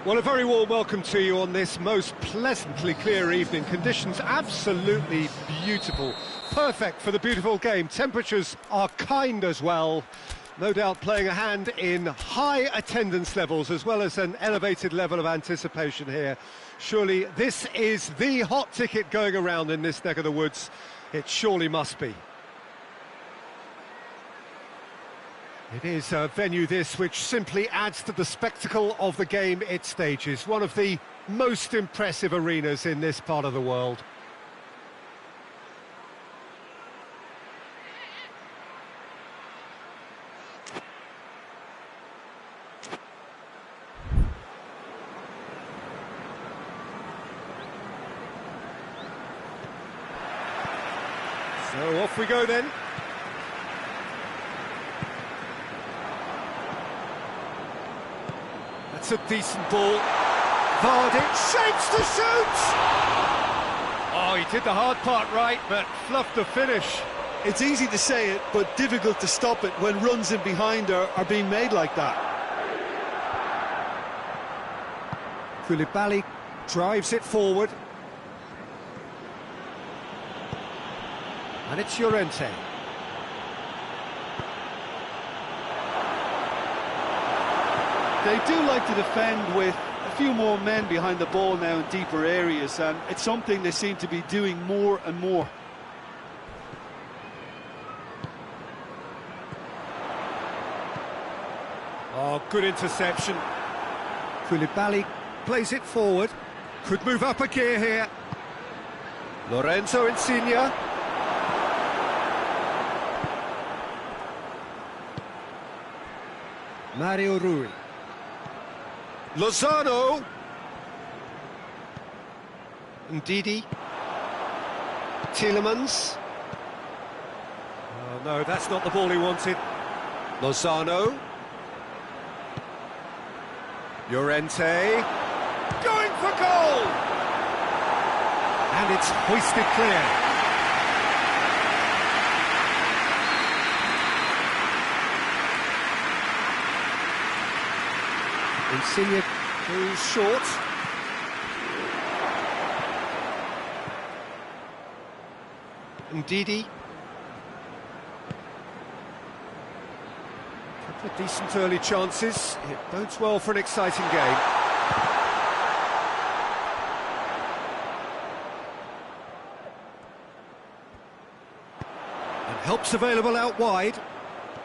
Well, a very warm welcome to you on this most pleasantly clear evening. Conditions absolutely beautiful. Perfect for the beautiful game. Temperatures are kind as well. No doubt playing a hand in high attendance levels as well as an elevated level of anticipation here. Surely this is the hot ticket going around in this neck of the woods. It surely must be. It is a venue this which simply adds to the spectacle of the game it stages. One of the most impressive arenas in this part of the world. So off we go then. That's a decent ball. Vardy shapes to shoot! Oh, he did the hard part right, but fluffed the finish. It's easy to say it, but difficult to stop it when runs in behind are being made like that. Koulibaly drives it forward. And it's Llorente. They do like to defend with a few more men behind the ball now in deeper areas, and it's something they seem to be doing more and more. Oh, good interception. Koulibaly plays it forward. Could move up a gear here. Lorenzo Insigne. Mario Rui. Lozano. Ndidi. Tielemans. Oh no, that's not the ball he wanted. Lozano. Llorente. Going for goal! And it's hoisted clear. Insigne goes short. Ndidi. Couple of decent early chances. It bodes well for an exciting game. And help's available out wide.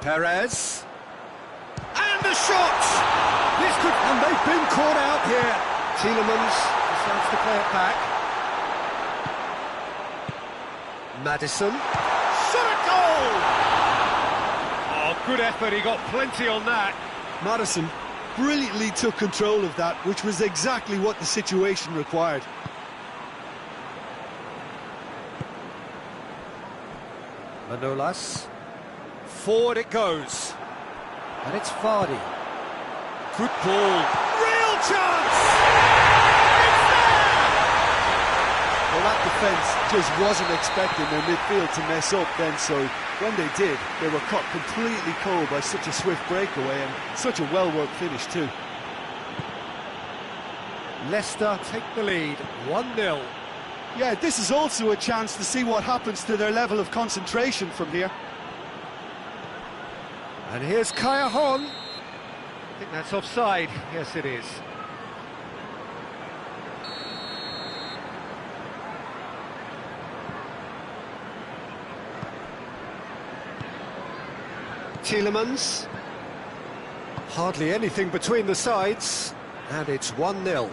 Perez. And the shot! This could, and they've been caught out here. Tielemans decides to play it back. Madison. Shot at goal! Oh, good effort, he got plenty on that. Madison brilliantly took control of that, which was exactly what the situation required. Manolas. Forward it goes. And it's Vardy. Good ball. Real chance! It's there! Well, that defence just wasn't expecting their midfield to mess up then, so when they did, they were caught completely cold by such a swift breakaway and such a well-worked finish too. Leicester take the lead, 1-0. Yeah, this is also a chance to see what happens to their level of concentration from here. And here's Cajon. I think that's offside. Yes, it is. Tielemans. Hardly anything between the sides. And it's 1-0.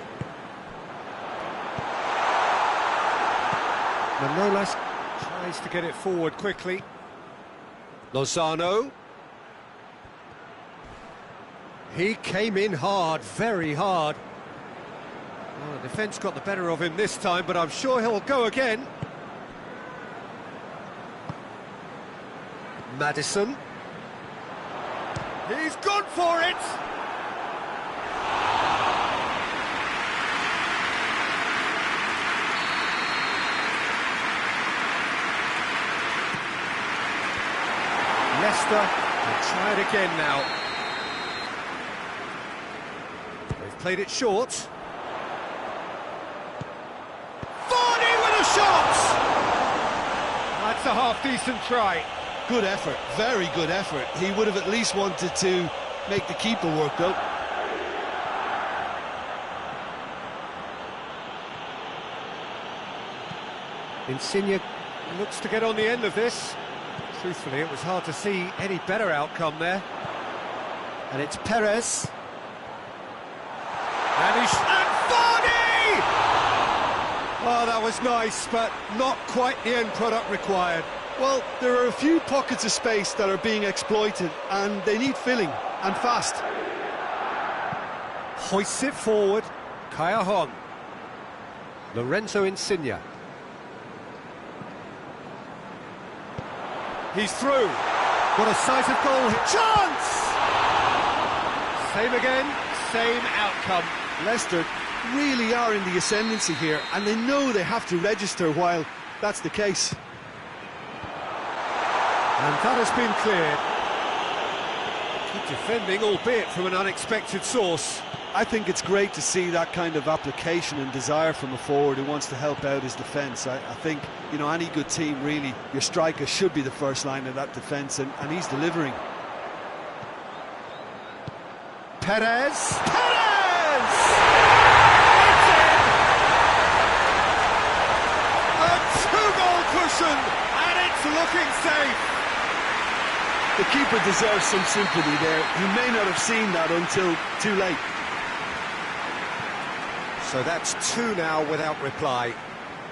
Manolas tries to get it forward quickly. Lozano. He came in hard, very hard. Well, the defence got the better of him this time, but I'm sure he'll go again. Madison. He's gone for it! Leicester will try it again now. Played it short. Varney with a shot! That's a half-decent try. Good effort, very good effort. He would have at least wanted to make the keeper work, though. Insigne looks to get on the end of this. Truthfully, it was hard to see any better outcome there. And it's Perez. And Varney! Oh, that was nice, but not quite the end product required. Well, there are a few pockets of space that are being exploited, and they need filling, and fast. Hoists it forward, Kaya Lorenzo Insigne. He's through. What a sight of goal. Chance! Same again, same outcome. Leicester really are in the ascendancy here, and they know they have to register while that's the case. And that has been cleared. Good defending, albeit from an unexpected source. I think it's great to see that kind of application and desire from a forward who wants to help out his defence. I think, you know, any good team, really, your striker should be the first line of that defence, and he's delivering. Perez! Perez! A two-goal cushion, and it's looking safe. The keeper deserves some sympathy there. He may not have seen that until too late. So that's two now without reply.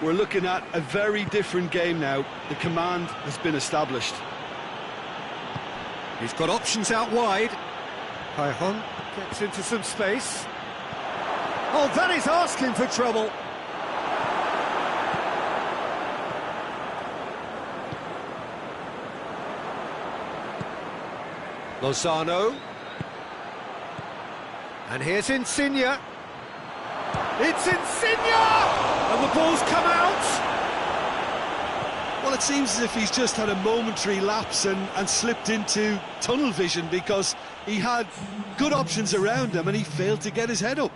We're looking at a very different game now. The command has been established. He's got options out wide. Kaihon gets into some space. Oh, that is asking for trouble. Lozano. And here's Insigne. It's Insigne! And the ball's come out! Well, it seems as if he's just had a momentary lapse and slipped into tunnel vision, because he had good options around him and he failed to get his head up.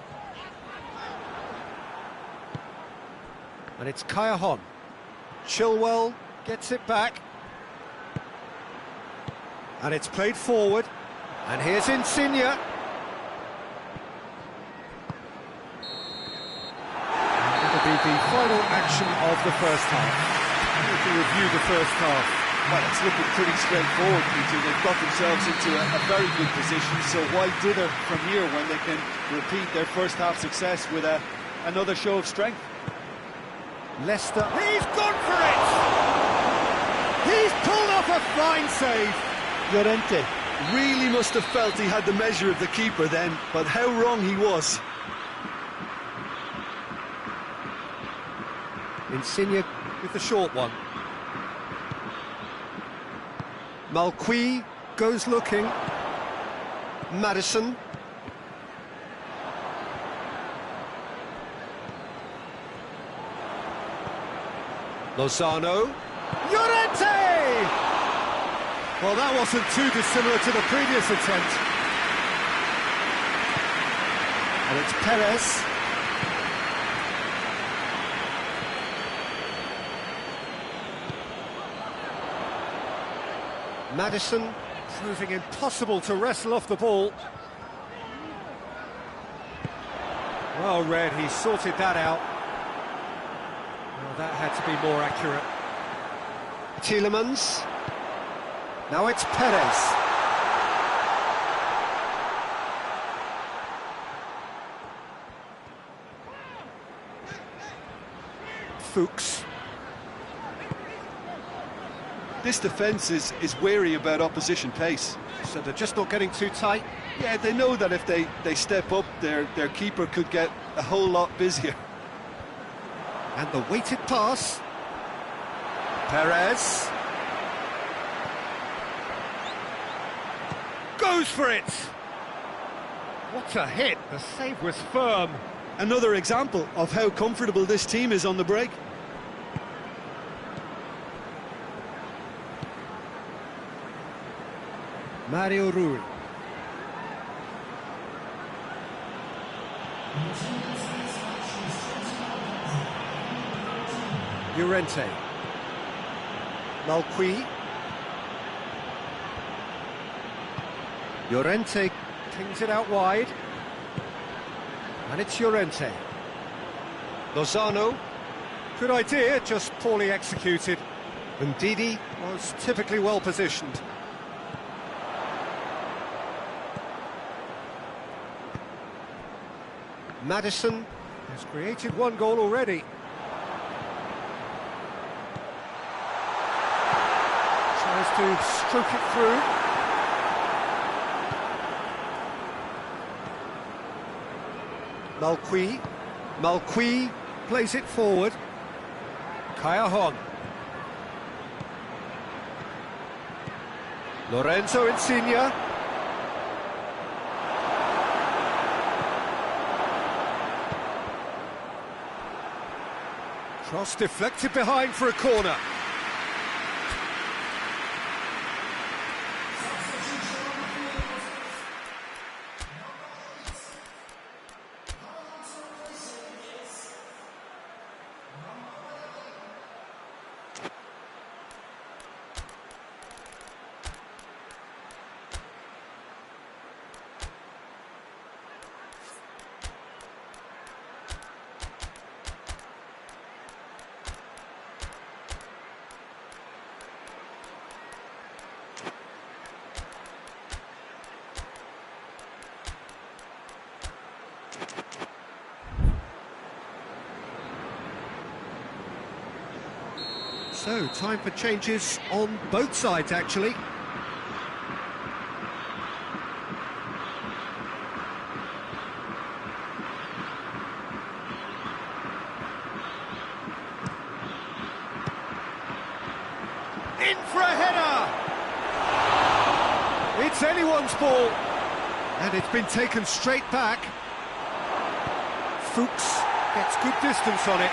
And it's Kaya Chilwell gets it back. And it's played forward. And here's Insigne. Be the final action of the first half. If we review the first half, well, it's looking pretty straightforward, Peter. They've got themselves into a very good position, so why dither from here when they can repeat their first half success with another show of strength? Leicester, he's gone for it! He's pulled off a fine save! Llorente really must have felt he had the measure of the keeper then, but how wrong he was. Insigne with the short one. Malqui goes looking. Maddison. Lozano. Llorente! Well, that wasn't too dissimilar to the previous attempt. And it's Perez. Maddison proving impossible to wrestle off the ball. Well read, he sorted that out. Well, that had to be more accurate. Tielemans. Now it's Perez. Fuchs. This defence is wary about opposition pace. So they're just not getting too tight? Yeah, they know that if they step up, their keeper could get a whole lot busier. And the weighted pass. Perez. Goes for it! What a hit, the save was firm. Another example of how comfortable this team is on the break. Mario Rui. Llorente. Malqui. Llorente pings it out wide. And it's Llorente. Lozano. Good idea, just poorly executed. And Didi was typically well positioned. Maddison has created one goal already. Tries to stroke it through. Malqui. Malqui plays it forward. Kayahon. Lorenzo Insigne. Cross deflected behind for a corner. So, time for changes on both sides, actually. In for a header! It's anyone's ball. And it's been taken straight back. Fuchs gets good distance on it.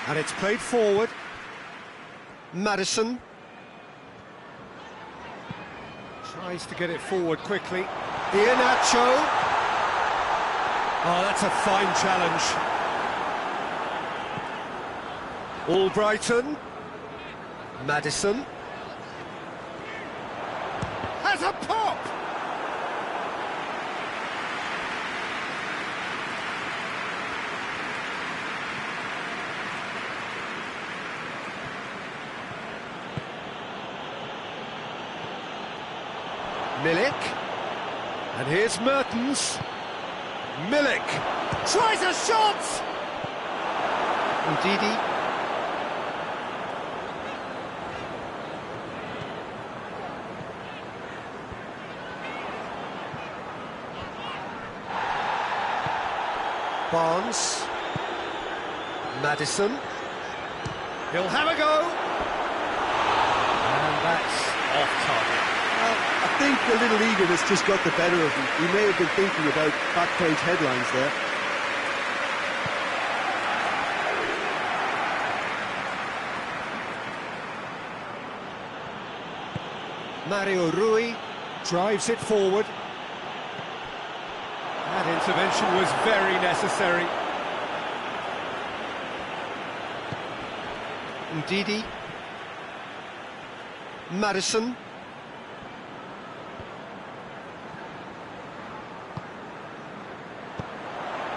And it's played forward. Maddison tries to get it forward quickly. Iheanacho. Oh, that's a fine challenge. Albrighton. Maddison. Has a pop! Milik, and here's Mertens. Milik tries a shot! Ndidi. Barnes. Maddison. He'll have a go! And that's off target. I think a little eagerness just got the better of him. He may have been thinking about back-page headlines there. Mario Rui drives it forward. That intervention was very necessary. Ndidi. Maddison.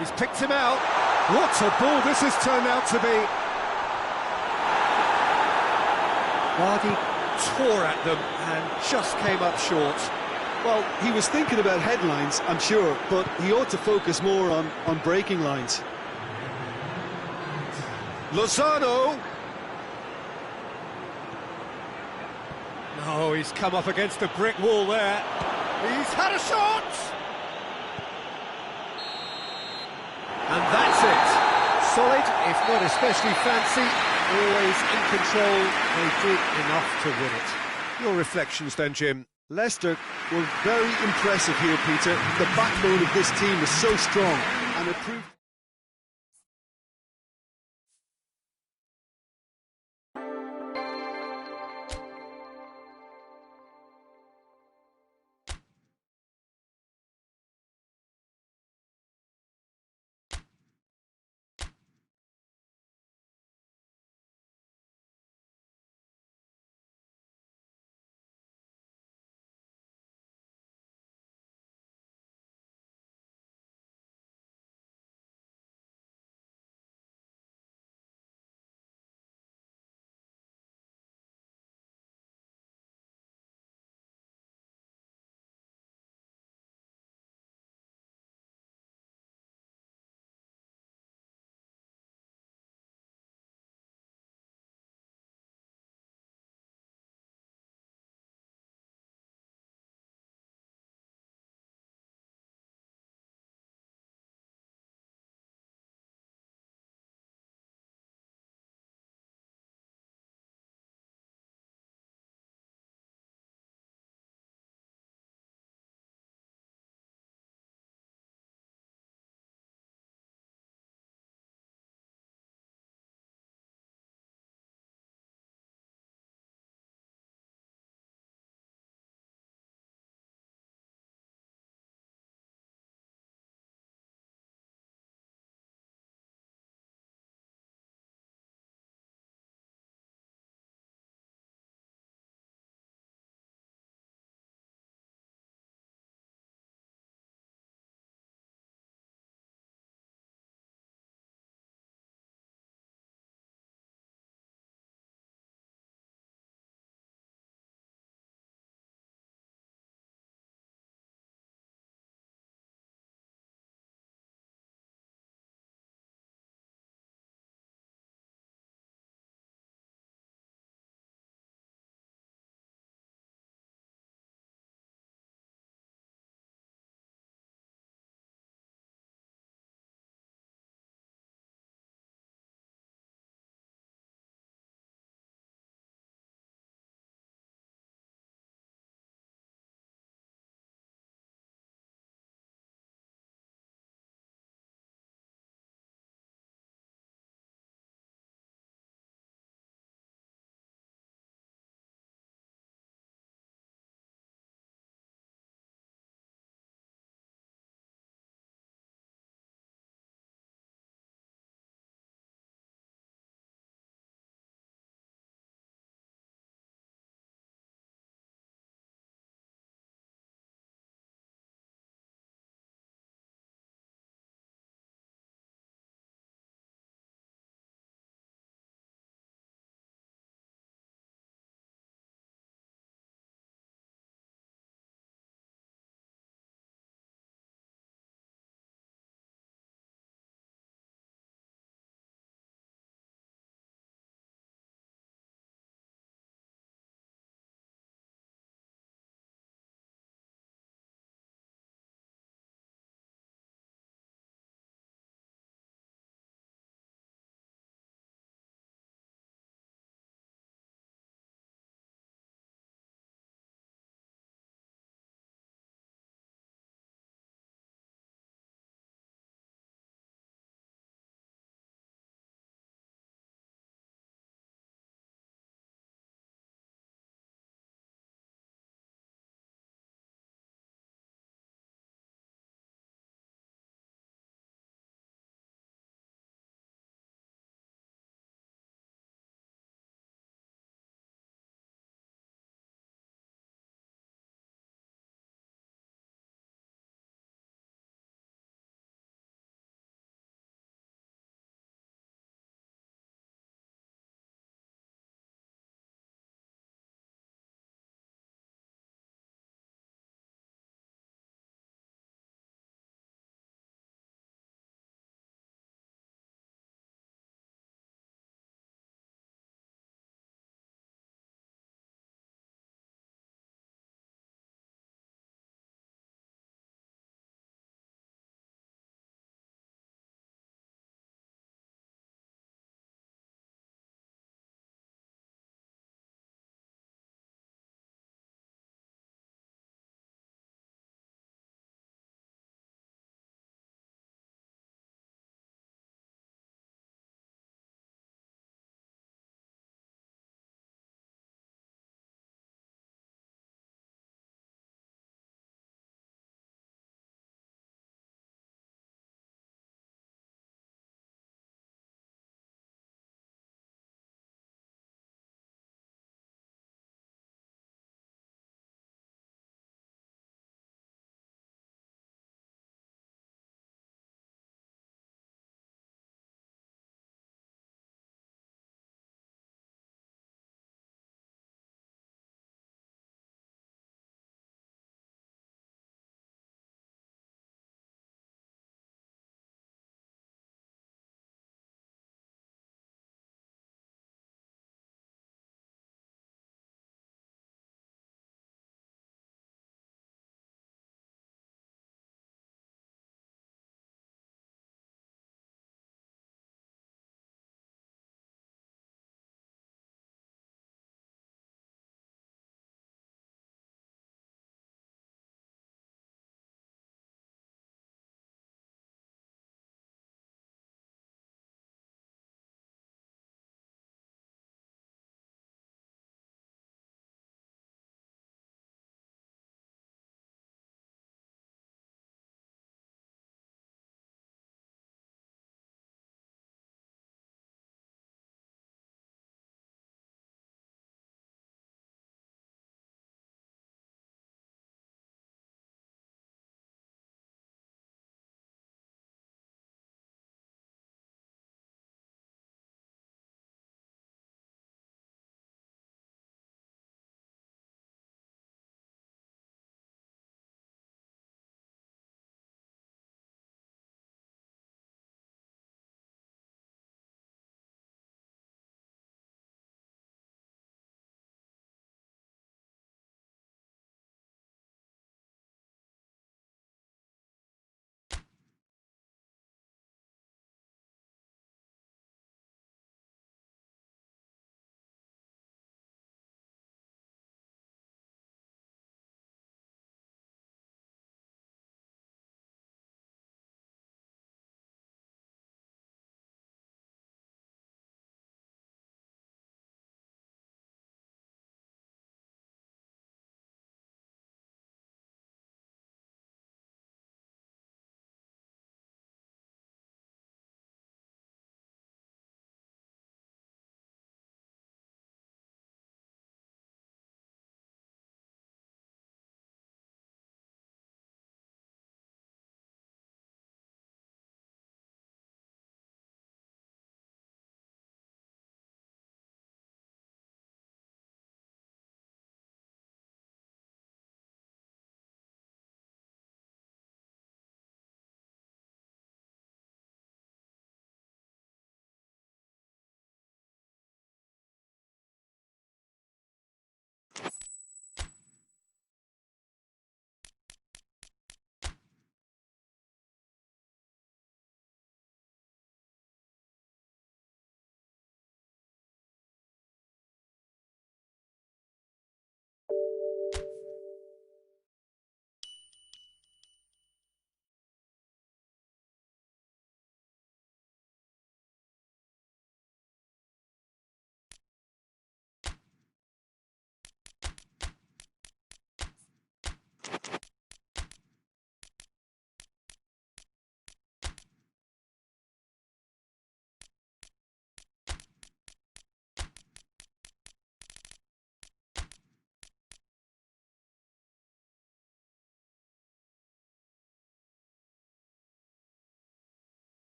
He's picked him out. What a ball this has turned out to be. Vardy tore at them and just came up short. Well, he was thinking about headlines, I'm sure, but he ought to focus more on breaking lines. Lozano. No, he's come up against a brick wall there. He's had a shot! And that's it. Solid, if not especially fancy, always in control. They did enough to win it. Your reflections then, Jim? Leicester were very impressive here, Peter. The backbone of this team is so strong, and it proved...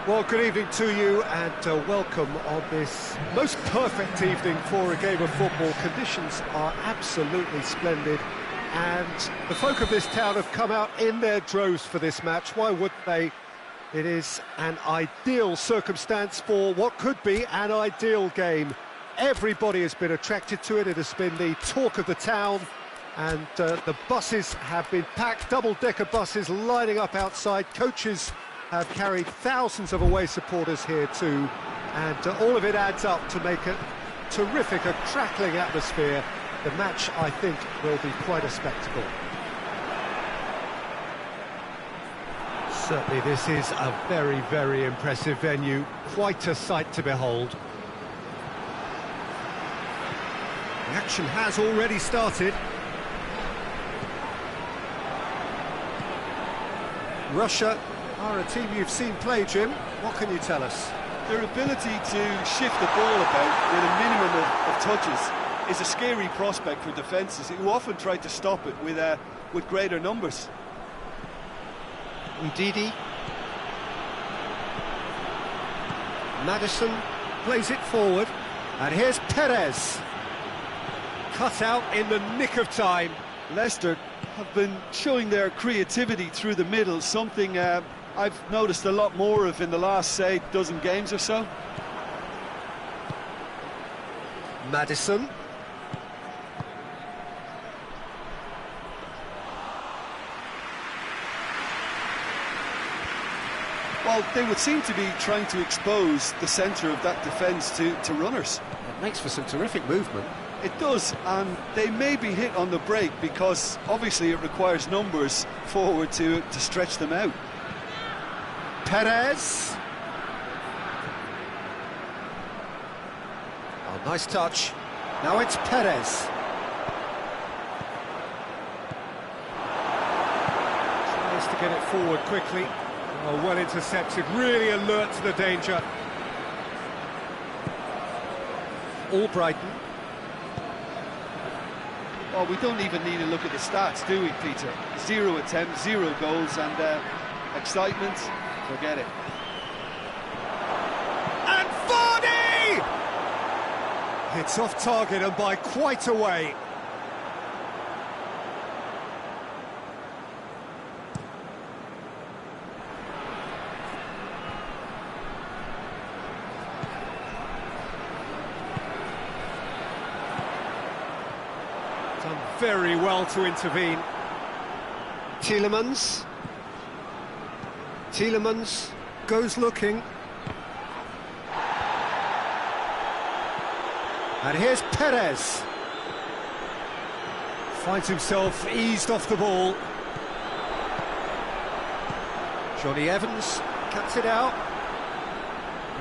Well, good evening to you and welcome on this most perfect evening for a game of football. Conditions are absolutely splendid and the folk of this town have come out in their droves for this match. Why wouldn't they? It is an ideal circumstance for what could be an ideal game. Everybody has been attracted to it. It has been the talk of the town and the buses have been packed, double-decker buses lining up outside. Coaches have carried thousands of away supporters here too, and all of it adds up to make a terrific, a crackling atmosphere. The match, I think, will be quite a spectacle. Certainly this is a very, very impressive venue, quite a sight to behold. The action has already started. Russia are a team you've seen play, Jim. What can you tell us? Their ability to shift the ball about with a minimum of touches is a scary prospect for defences who often try to stop it with greater numbers. Ndidi. Madison plays it forward. And here's Perez. Cut out in the nick of time. Leicester have been showing their creativity through the middle, something I've noticed a lot more of in the last, say, dozen games or so. Madison. Well, they would seem to be trying to expose the centre of that defence to runners. It makes for some terrific movement. It does, and they may be hit on the break because obviously it requires numbers forward to stretch them out. Perez. Oh, nice touch. Now it's Perez. Tries to get it forward quickly. Oh, well intercepted, really alert to the danger. Albrighton. Well, we don't even need to look at the stats, do we, Peter? 0 attempts, 0 goals, and excitement, forget it. And Vardy! It's off target and by quite a way. Done very well to intervene. Tielemans goes looking. And here's Perez. Finds himself eased off the ball. Johnny Evans cuts it out.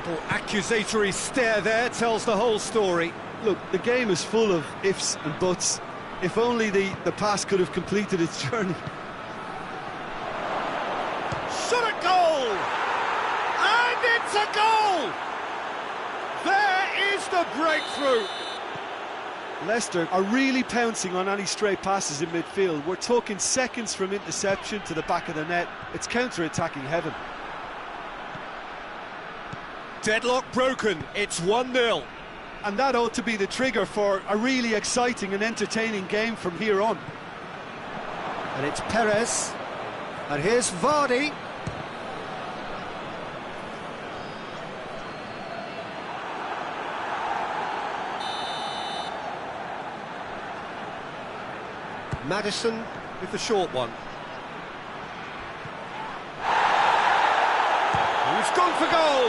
Little accusatory stare there tells the whole story. Look, the game is full of ifs and buts. If only the pass could have completed its journey. Shot at goal! And it's a goal! There is the breakthrough! Leicester are really pouncing on any stray passes in midfield. We're talking seconds from interception to the back of the net. It's counter-attacking heaven. Deadlock broken, it's 1-0. And that ought to be the trigger for a really exciting and entertaining game from here on. And it's Perez. And here's Vardy. Madison with the short one. He's gone for goal!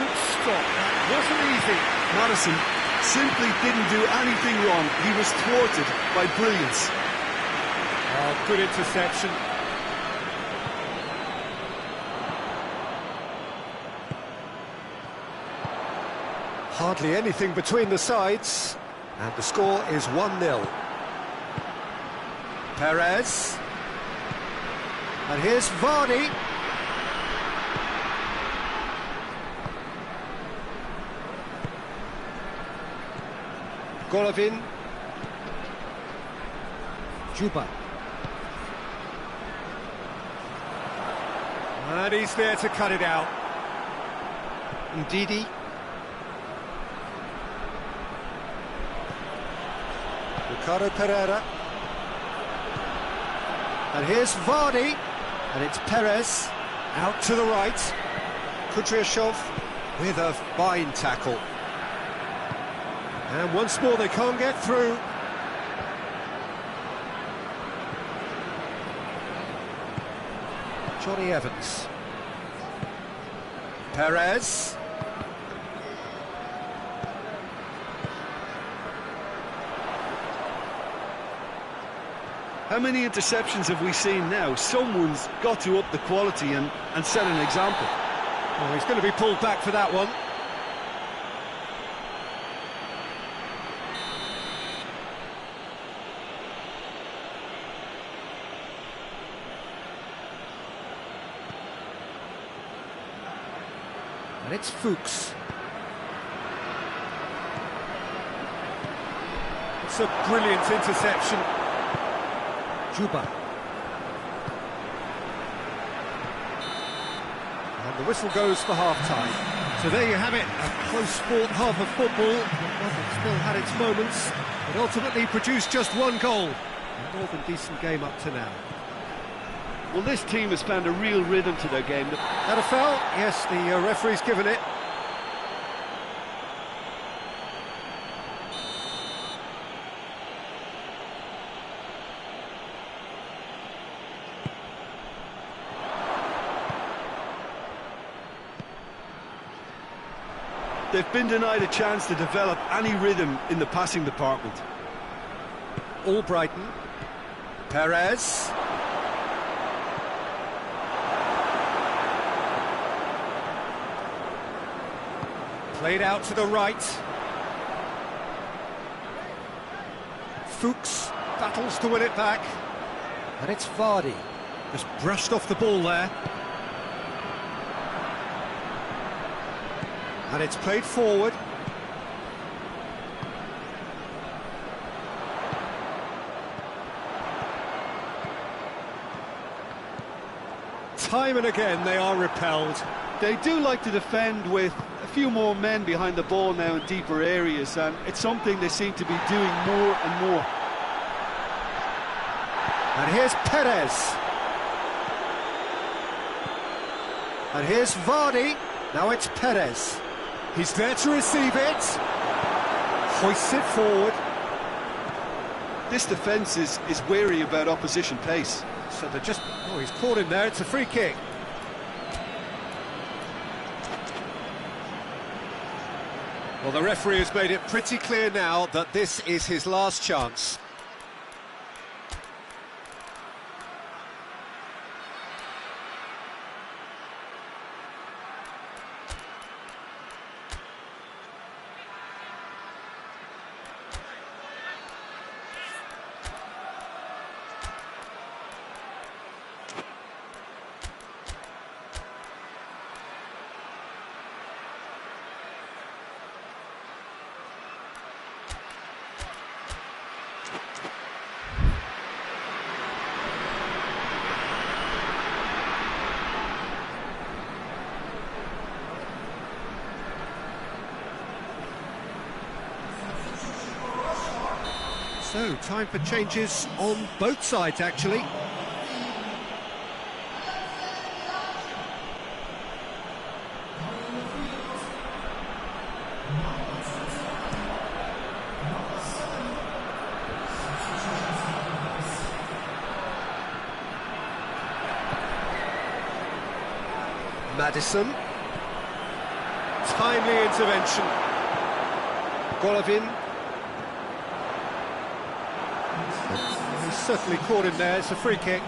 Good stop, that wasn't easy. Madison simply didn't do anything wrong. He was thwarted by brilliance. Oh, good interception. Hardly anything between the sides, and the score is 1-0. Perez. And here's Vardy. Golovin. Juba. And he's there to cut it out. Ndidi. Ricardo Pereira. And here's Vardy. And it's Perez. Out to the right. Kudryashov with a fine tackle. And once more they can't get through. Johnny Evans. Perez. How many interceptions have we seen now? Someone's got to up the quality and set an example. Oh, he's going to be pulled back for that one. And it's Fuchs. It's a brilliant interception. Juba. And the whistle goes for half-time. So there you have it, a close-fought half of football. It still had its moments, but ultimately produced just one goal. A more than decent game up to now. Well, this team has found a real rhythm to their game. That a foul? Yes, the referee's given it. They've been denied a chance to develop any rhythm in the passing department. Albrighton. Perez. Played out to the right. Fuchs battles to win it back. And it's Vardy. Just brushed off the ball there. And it's played forward. Time and again they are repelled. They do like to defend with a few more men behind the ball now in deeper areas, and it's something they seem to be doing more and more. And here's Perez. And here's Vardy. Now it's Perez. He's there to receive it. Hoists it forward. This defence is wary about opposition pace. So they're just... Oh, he's caught him there. It's a free kick. Well, the referee has made it pretty clear now that this is his last chance. So, time for changes on both sides, actually. Madison. Timely intervention. Golovin. He's certainly caught him there, it's a free kick.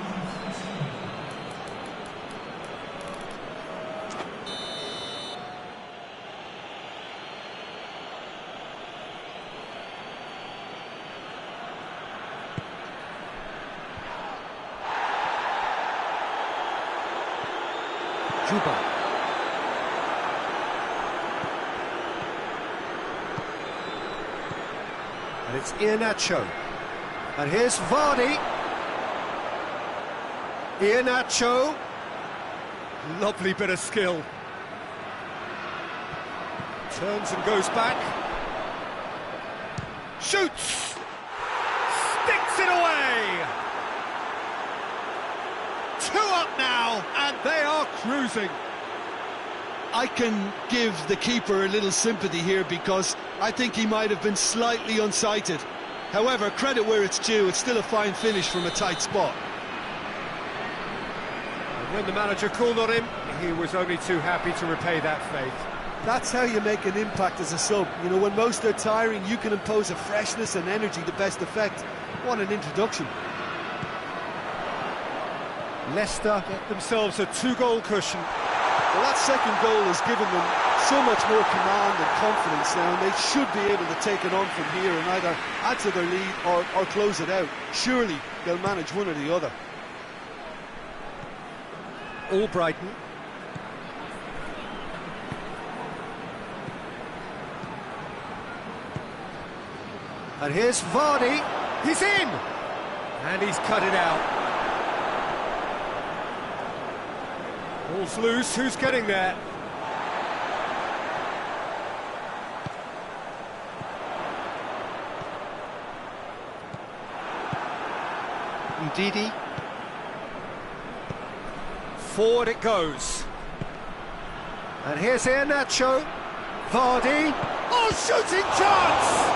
Juba. And it's Iheanacho. And here's Vardy. Iheanacho. Lovely bit of skill. Turns and goes back. Shoots! Sticks it away! 2 up now, and they are cruising. I can give the keeper a little sympathy here because I think he might have been slightly unsighted. However, credit where it's due, it's still a fine finish from a tight spot. And when the manager called on him, he was only too happy to repay that faith. That's how you make an impact as a sub. You know, when most are tiring, you can impose a freshness and energy to best effect. What an introduction. Leicester get themselves a 2-goal cushion. Well, that second goal has given them so much more command and confidence now, and they should be able to take it on from here and either add to their lead or close it out. Surely they'll manage one or the other. Albrighton. And here's Vardy. He's in! And he's cut it out. Ball's loose, who's getting there? Ndidi. Forward it goes. And here's Iheanacho. Vardy. Oh, shooting chance!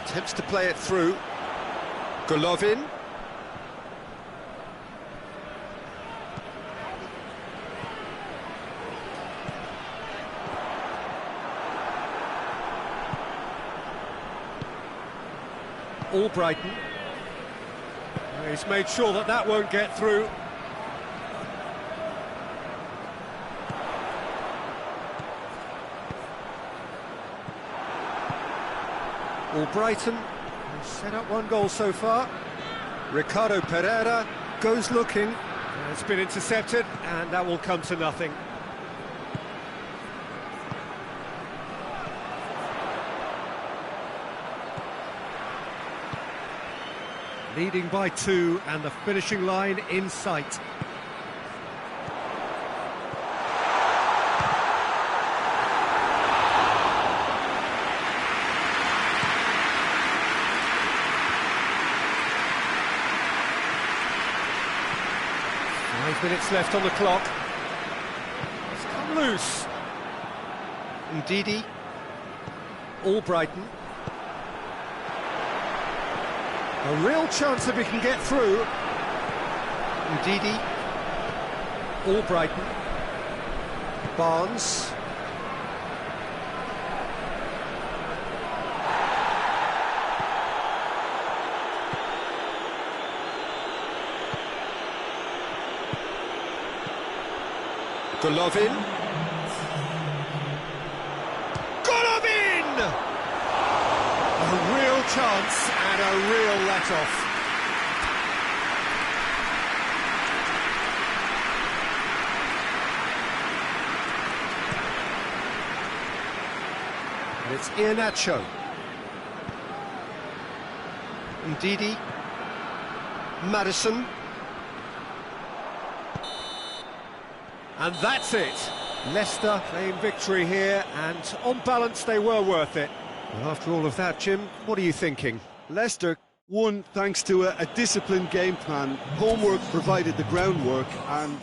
Attempts to play it through. Golovin. Albrighton. He's made sure that that won't get through. Albrighton has set up 1 goal so far. Ricardo Pereira goes looking. It's been intercepted, and that will come to nothing. Leading by 2, and the finishing line in sight. Minutes left on the clock. It's come loose. Ndidi. Albrighton. A real chance if he can get through. Ndidi. Albrighton. Barnes. Golovin. Golovin! A real chance and a real let-off. And it's Iheanacho. Ndidi. Maddison. And that's it. Leicester claim victory here, and on balance they were worth it. Well, after all of that, Jim, what are you thinking? Leicester won thanks to a disciplined game plan. Homework provided the groundwork, and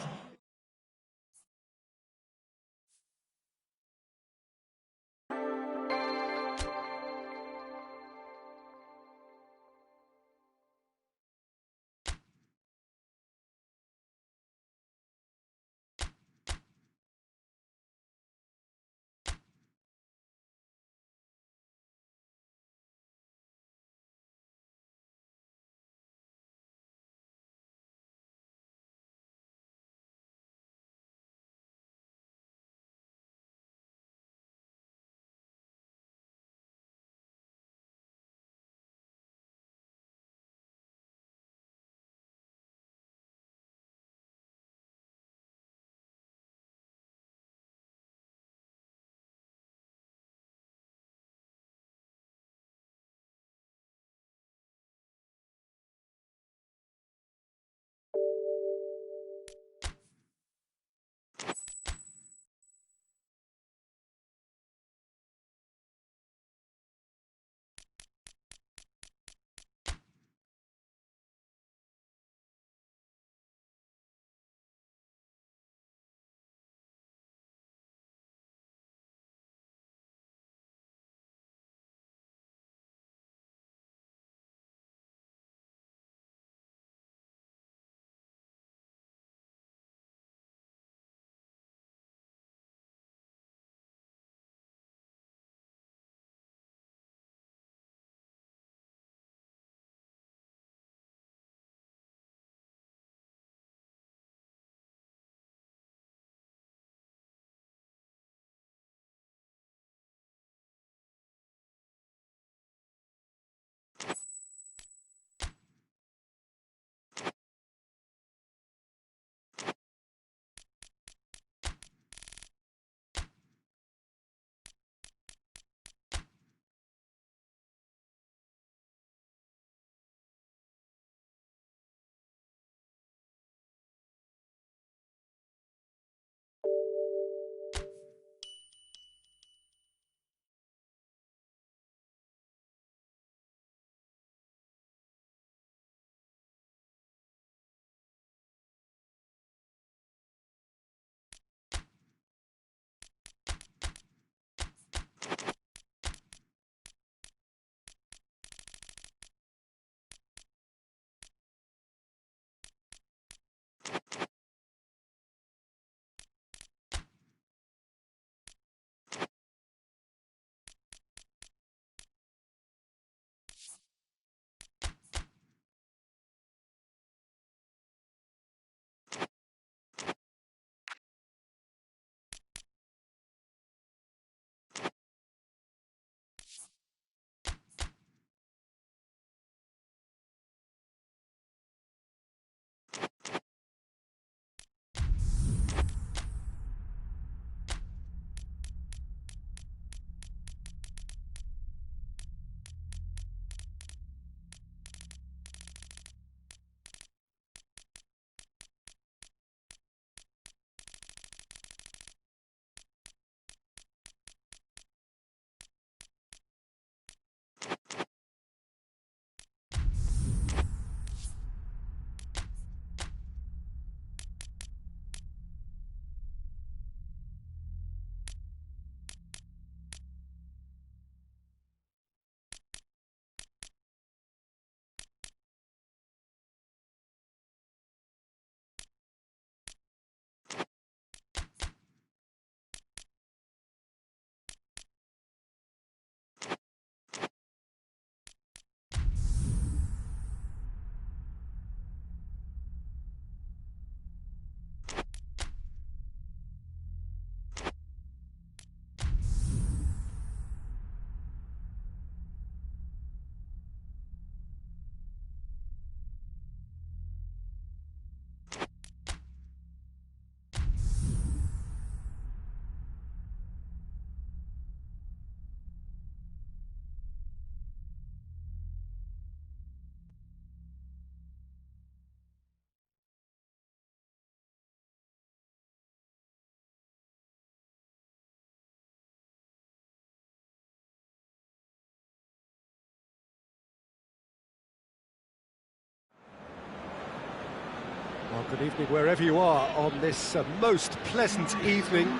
Good evening wherever you are on this most pleasant evening.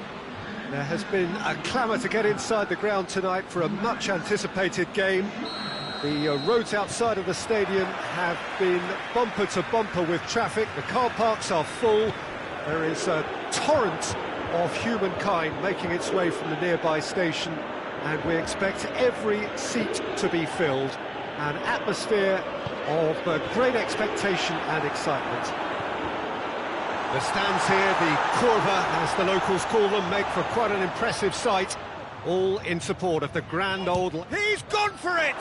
There has been a clamour to get inside the ground tonight for a much anticipated game. The roads outside of the stadium have been bumper to bumper with traffic. The car parks are full. There is a torrent of humankind making its way from the nearby station, and we expect every seat to be filled. An atmosphere of great expectation and excitement. The stands here, the curva, as the locals call them, make for quite an impressive sight, all in support of the grand old... He's gone for it!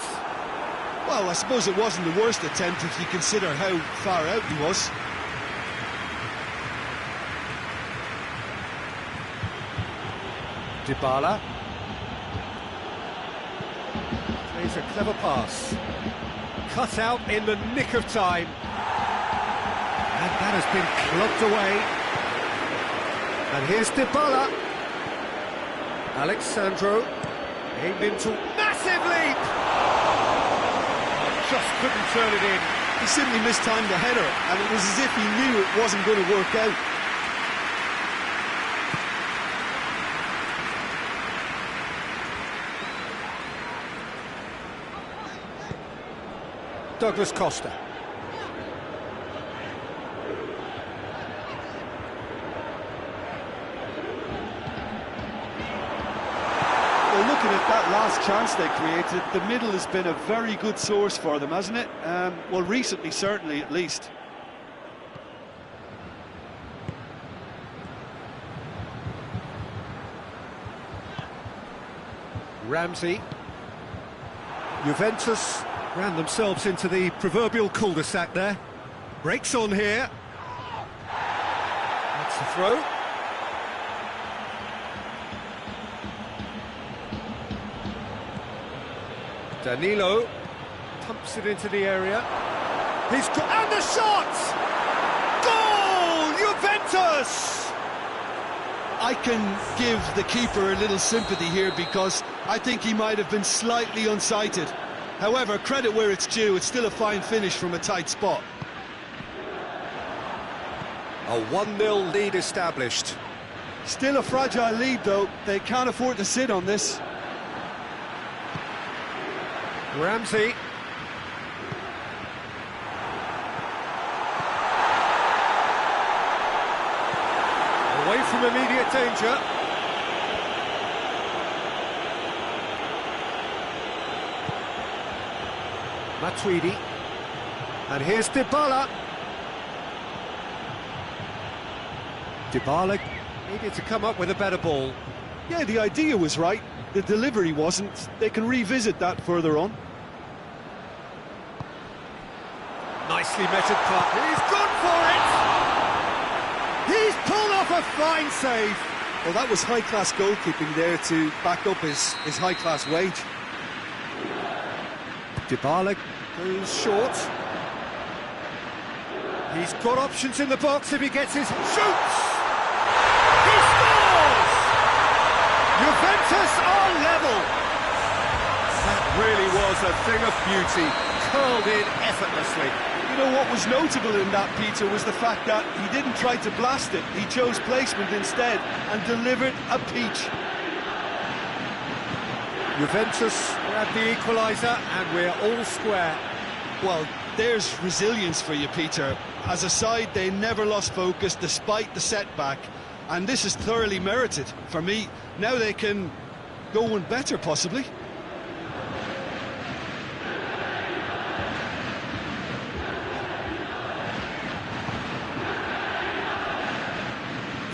Well, I suppose it wasn't the worst attempt if you consider how far out he was. Dybala. Plays a clever pass. Cut out in the nick of time. And that has been clubbed away. And here's Dybala. Alexandro aimed into massive leap. Just couldn't turn it in. He simply mistimed the header, and it was as if he knew it wasn't going to work out. Douglas Costa. Well, looking at that last chance they created, the middle has been a very good source for them, hasn't it? Well, recently, certainly, at least. Ramsey. Juventus ran themselves into the proverbial cul-de-sac there. Breaks on here. That's the throw. Danilo pumps it into the area. He's and the shot! Goal! Juventus! I can give the keeper a little sympathy here because I think he might have been slightly unsighted. However, credit where it's due, it's still a fine finish from a tight spot. A 1-0 lead established. Still a fragile lead, though. They can't afford to sit on this. Ramsey. Away from immediate danger. Matuidi. And here's Dybala. Dybala needed to come up with a better ball. Yeah, the idea was right. The delivery wasn't. They can revisit that further on. Nicely measured cut. He's gone for it! He's pulled off a fine save. Well, that was high-class goalkeeping there to back up his high-class wage. Dybala goes short. He's got options in the box if he gets his... Shoots! He scores! Juventus are level! That really was a thing of beauty, curled in effortlessly. You know what was notable in that, Peter, was the fact that he didn't try to blast it. He chose placement instead and delivered a peach. Juventus grab the equaliser and we're all square. Well, there's resilience for you, Peter. As a side, they never lost focus despite the setback, and this is thoroughly merited. For me, now they can go one better, possibly.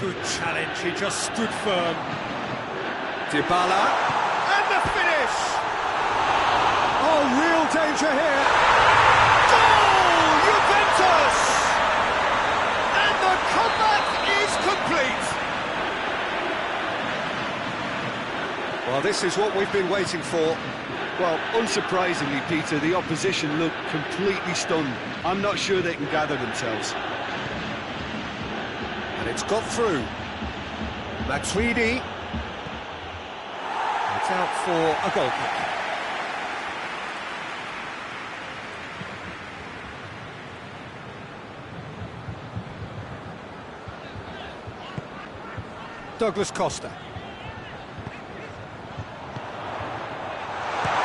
Good challenge, he just stood firm. Dybala, and the finish! Oh, real danger here. Goal, Juventus! And the comeback is complete. Well, this is what we've been waiting for. Well, unsurprisingly, Peter, the opposition look completely stunned. I'm not sure they can gather themselves. And it's got through. Matuidi. It's out for a goal kick. Douglas Costa.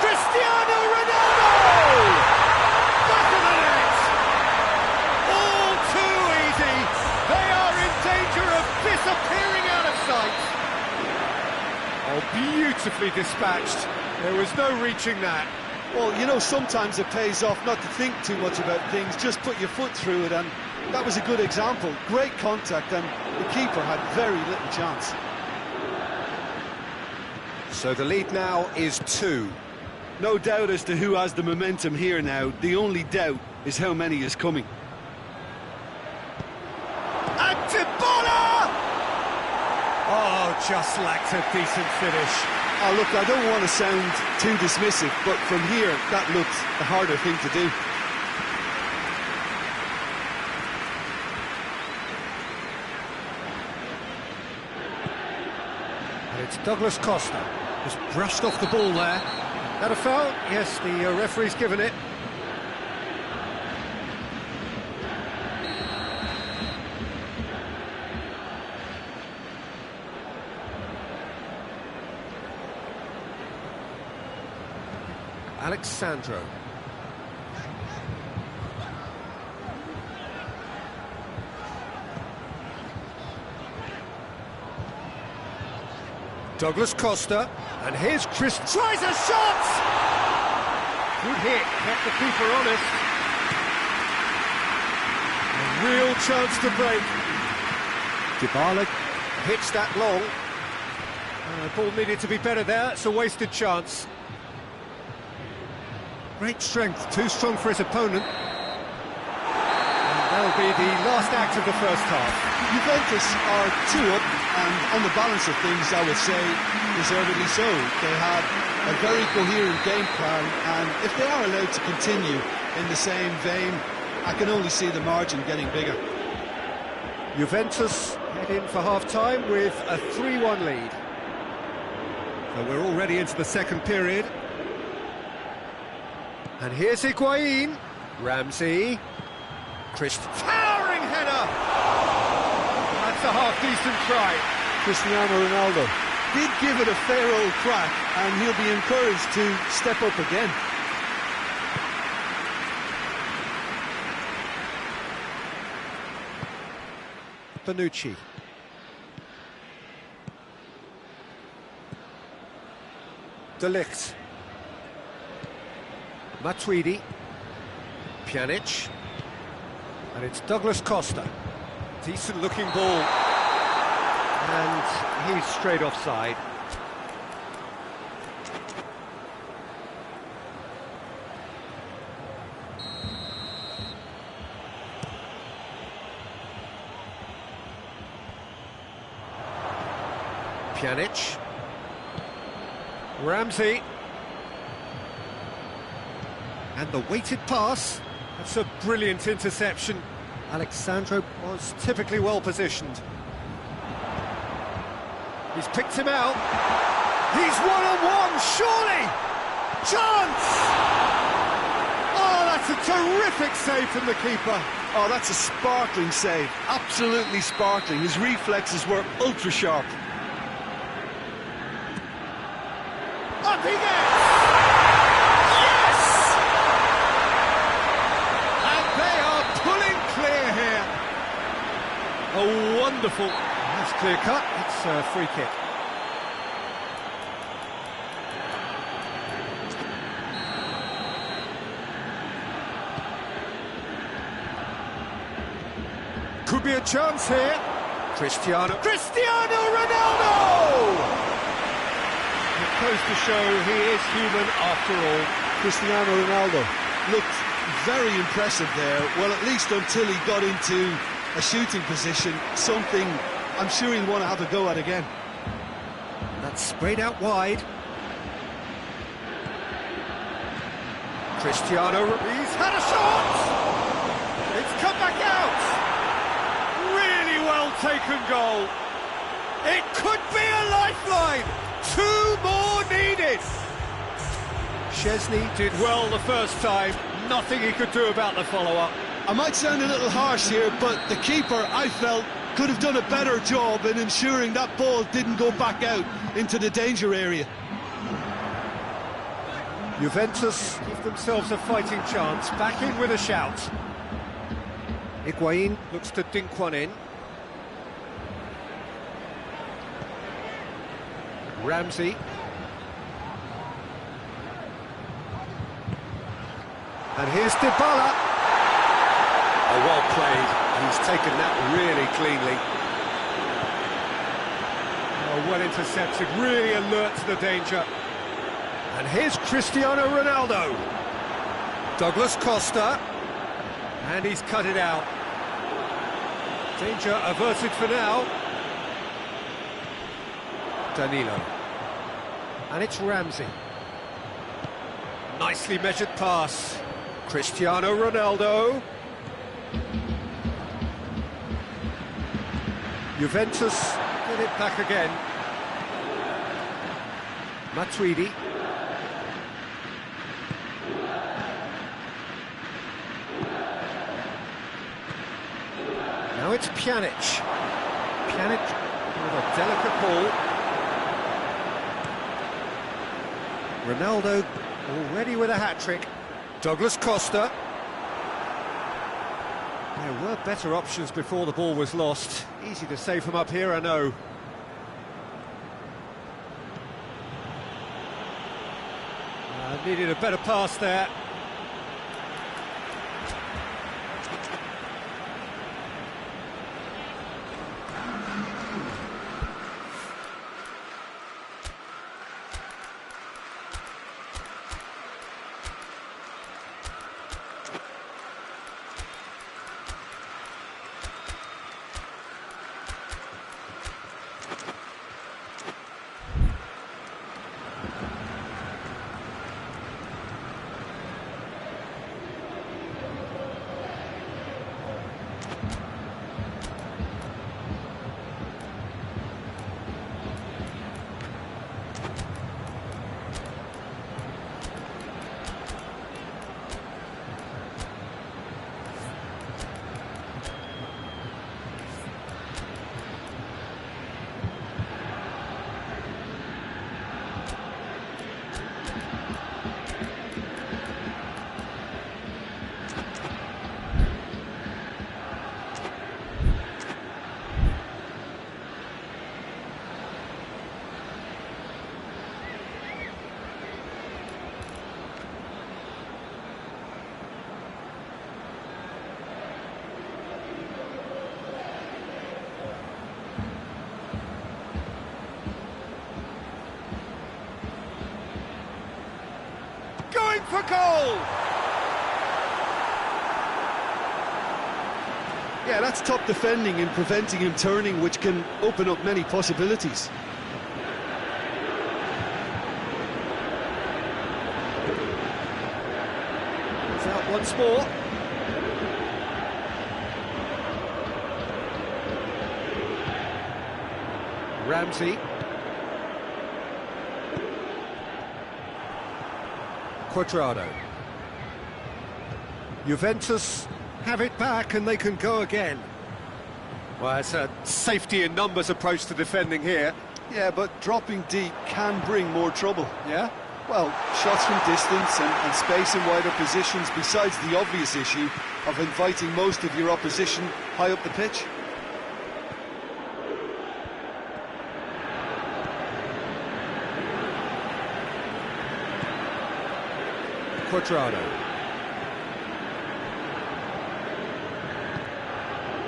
Cristiano Ronaldo! Back of the net! All too easy. They are in danger of disappearing out of sight. Oh, beautifully dispatched. There was no reaching that. Well, you know, sometimes it pays off not to think too much about things, just put your foot through it, and that was a good example. Great contact, and the keeper had very little chance. So the lead now is 2. No doubt as to who has the momentum here now. The only doubt is how many is coming. And Dybala! Oh, just lacked a decent finish. Oh, look, I don't want to sound too dismissive, but from here, that looks the harder thing to do. And it's Douglas Costa. Just brushed off the ball there. That a foul? Yes, the referee's given it. Alexandro. Douglas Costa, and here's Chris. Tries a shot! Good hit, kept the keeper honest. A real chance to break. Dybala hits that long. Ball needed to be better there, it's a wasted chance. Great strength, too strong for his opponent. And that'll be the last act of the first half. Juventus are 2 up, and on the balance of things, I would say, deservedly so. They have a very coherent game plan, and if they are allowed to continue in the same vein, I can only see the margin getting bigger. Juventus head in for half-time with a 3-1 lead. So we're already into the second period. And here's Higuain, Ramsey, towering header! That's a half-decent try. Cristiano Ronaldo did give it a fair old crack, and he'll be encouraged to step up again. Bonucci. De Ligt. Matuidi, Pjanic, and it's Douglas Costa. Decent looking ball, and he's straight offside. Pjanic, Ramsey. And the weighted pass, that's a brilliant interception. Alexandro was typically well positioned. He's picked him out. He's one-on-one, surely! Chance! Oh, that's a terrific save from the keeper. Oh, that's a sparkling save, absolutely sparkling. His reflexes were ultra-sharp. Up he gets! A wonderful, that's clear cut, it's a free kick. Could be a chance here. Cristiano Ronaldo! It goes to show he is human after all. Cristiano Ronaldo looked very impressive there, well, at least until he got into a shooting position, something I'm sure he'll want to have a go at again. That's sprayed out wide. Cristiano, he's had a shot! It's come back out! Really well taken goal. It could be a lifeline! 2 more needed! Szczesny did well the first time, nothing he could do about the follow-up. I might sound a little harsh here, but the keeper, I felt, could have done a better job in ensuring that ball didn't go back out into the danger area. Juventus give themselves a fighting chance, back in with a shout. Higuain looks to dink one in. Ramsey. And here's Dybala. Oh, well played. He's taken that really cleanly. Oh, well intercepted, really alert to the danger. And here's Cristiano Ronaldo. Douglas Costa. And he's cut it out. Danger averted for now. Danilo. And it's Ramsey. Nicely measured pass. Cristiano Ronaldo. Juventus get it back again. Matuidi. Now it's Pjanic. Pjanic with a delicate ball. Ronaldo already with a hat-trick. Douglas Costa. There were better options before the ball was lost. Easy to say from up here, I know. Needed a better pass there. For goal! Yeah, that's top defending and preventing him turning, which can open up many possibilities. It's out once more. Ramsey. Quadrado. Juventus have it back and they can go again. Well, it's a safety in numbers approach to defending here. Yeah, but dropping deep can bring more trouble. Yeah? Well, shots from distance and space in wider positions, besides the obvious issue of inviting most of your opposition high up the pitch. Quadrado.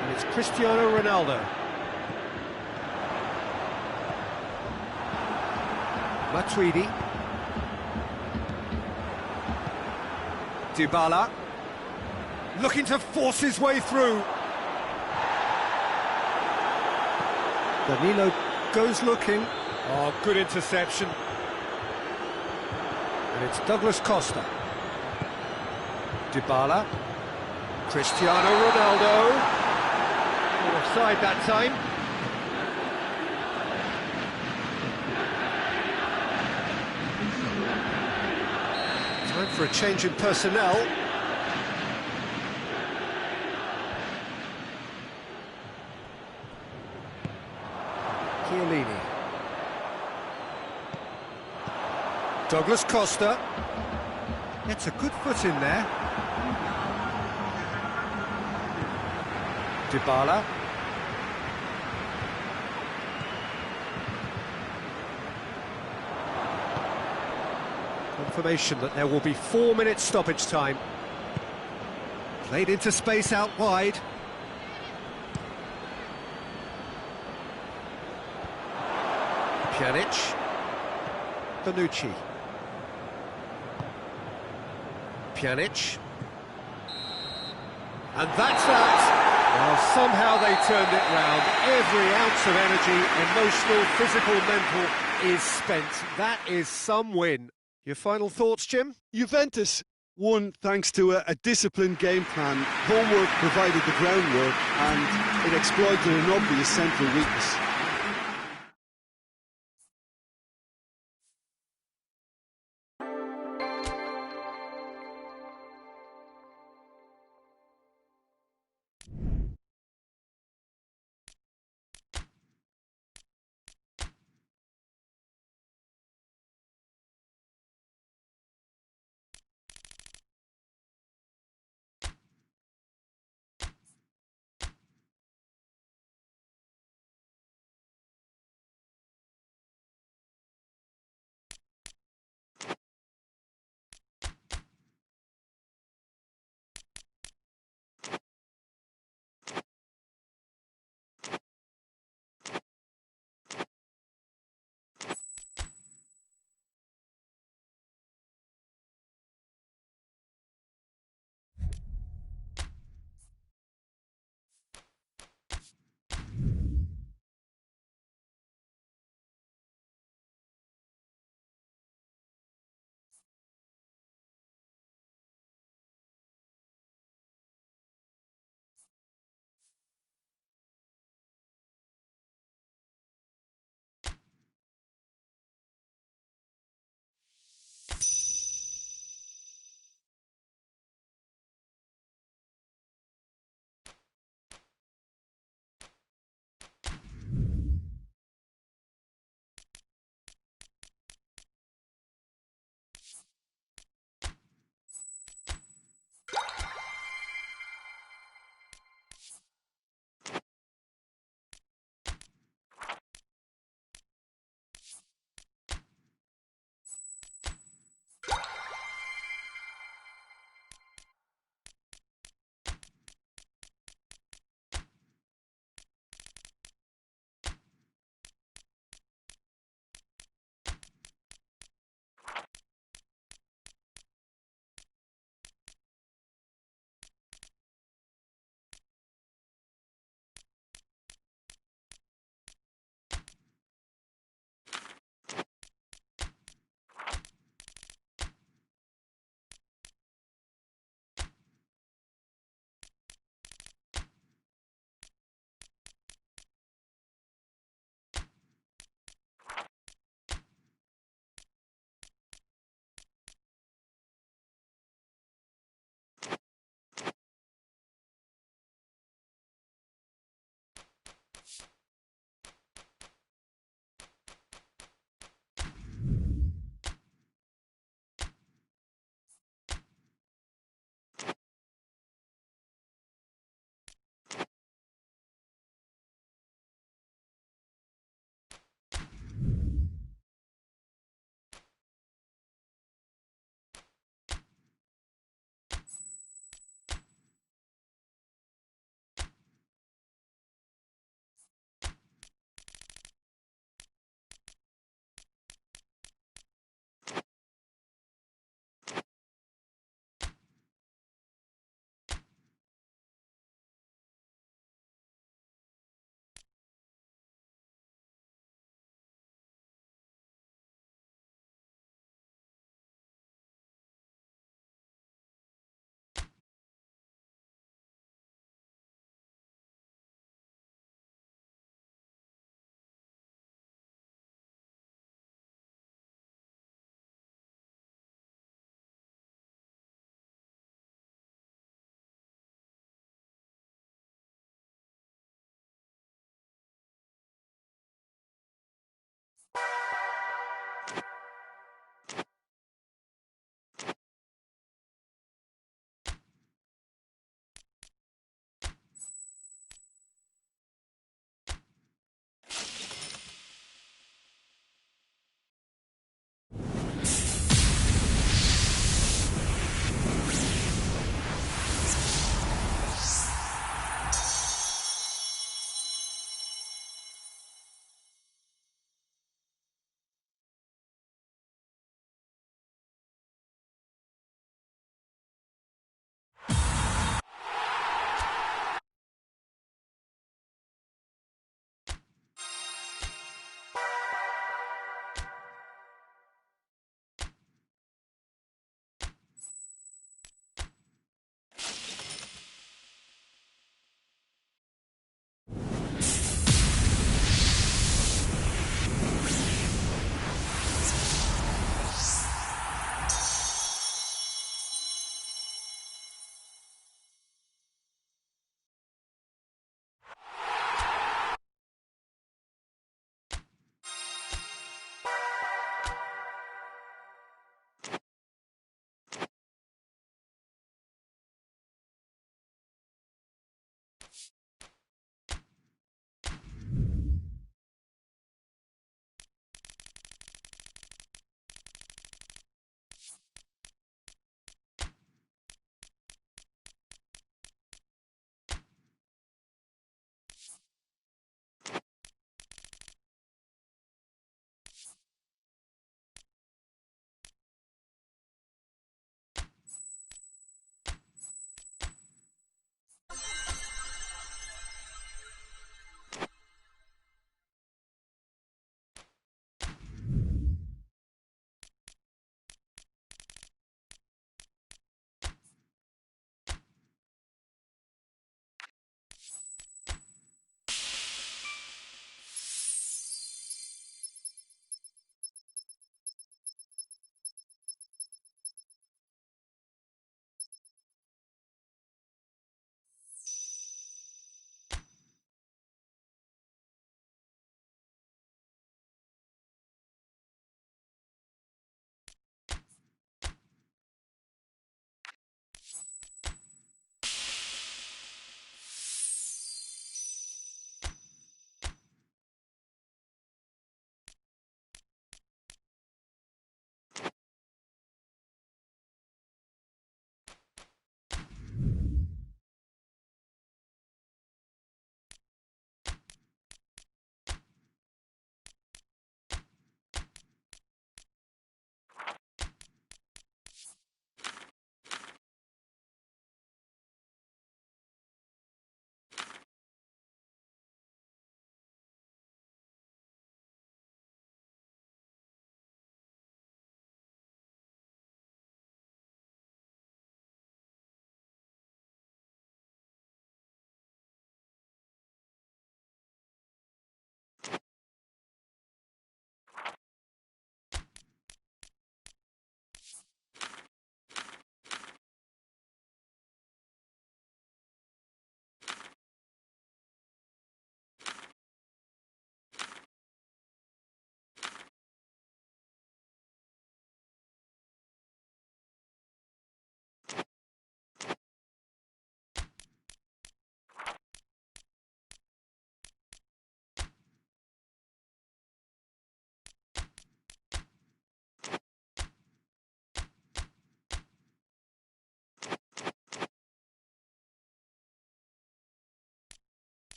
And it's Cristiano Ronaldo. Matuidi. Dybala. Looking to force his way through. Danilo goes looking. Oh, good interception. And it's Douglas Costa. Dybala, Cristiano Ronaldo, offside that time. Time for a change in personnel. Chiellini. Douglas Costa. Gets a good foot in there. Dybala. Confirmation that there will be 4 minutes stoppage time. Played into space out wide. Pjanic. Bonucci. Pjanic. And that's that. Well, somehow they turned it round. Every ounce of energy, emotional, physical, mental, is spent. That is some win. Your final thoughts, Jim? Juventus won thanks to a disciplined game plan. Homework provided the groundwork and it exploited an obvious central weakness.